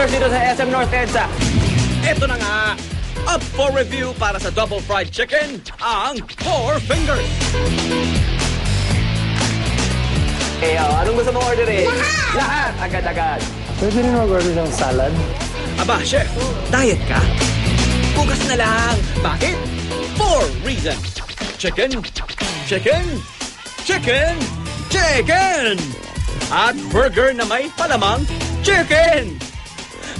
Burgers dito sa SM North EDSA. Ito na nga, up for review para sa double fried chicken, ang Four Fingers. Anong gusto mong orderin? Lahat! Agad-agad. Pwede rin mag-order ng salad. Aba, chef, diet ka? Bukas na lang. Bakit? 4 reasons. Chicken, chicken, chicken, chicken! At burger na may palamang chicken!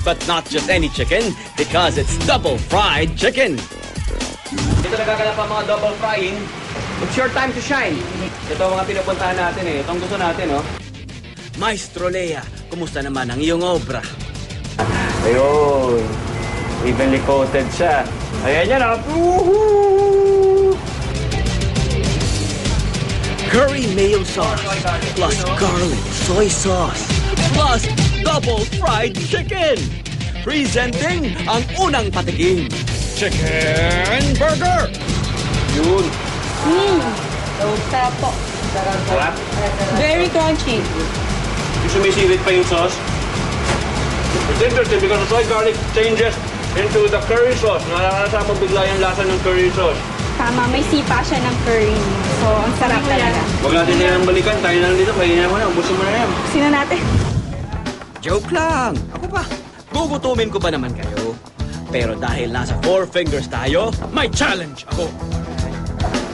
But not just any chicken, because it's double fried chicken. Dito nagaganap ang mga double frying. It's your time to shine. Ito ang mga pinupuntahan natin eh. Itong gusto natin, oh. Maestro Lea, kumusta naman ang iyong obra? Ayun. Evenly coated siya. Ayan yan, oh. Woohoo! Curry mayo sauce, plus garlic soy sauce, plus double fried chicken. Presenting ang unang patiging, chicken burger. Yun. Sarap po. Sarap? Very crunchy. Yung sumisirit pa yung sauce. It's interesting because the soy garlic changes into the curry sauce. Nalasa mo bigla yung lasa ng curry sauce. Tama, may sipa siya ng curry. So, ang sarap talaga. Huwag natin silang balikan. Tayo na lang dito. Kainin mo na. Ubusin mo na yan. Sino natin? Joke lang. Ako pa. Gugutumin ko ba naman kayo? Pero dahil nasa Four Fingers tayo, may challenge ako.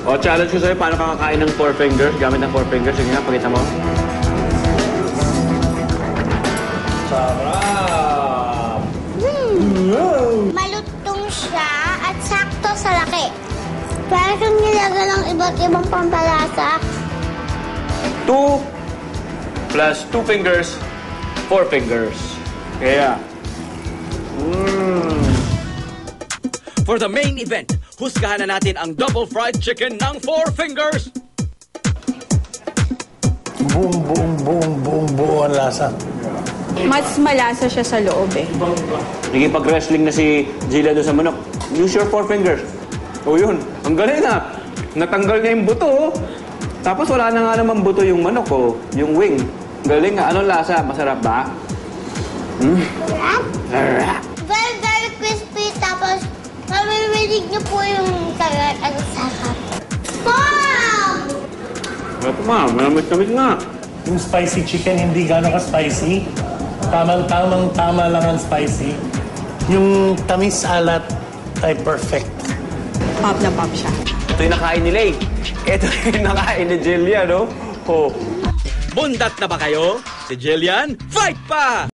O, challenge ko sa'yo. Paano ka kakain ng Four Fingers? Gamit ng Four Fingers. Sige nga, pakita mo. Sarap! Malutong siya at sakto sa laki. Para kang nilaga ng iba't ibang pampalasa. 2 plus 2 fingers, 4 fingers. Kaya, For the main event, husgahan na natin ang double fried chicken ng Four Fingers. Buong ang lasa. Mas malasa siya sa loob eh. Nagipag-wrestling na si Jillian doon sa manok. Use your 4 fingers. O yun, ang galing na. Natanggal niya yung buto. Oh. Tapos wala na nga naman buto yung manok, oh. Yung wing. Galing nga. Anong lasa? Masarap ba? Sarap. Very, very crispy. Tapos, mamimilig niyo po yung kagat at sarap. Mom! Sarap nga. Malamit-lamit nga. Yung spicy chicken, hindi gano'n ka-spicy. Tama lang ang spicy. Yung tamis alat ay perfect. Pop na pop siya. Ito yung nakain ni Lay. Ito yung nakain ni Jillian, no? Oh. Bundat na ba kayo? Si Jillian, fight pa!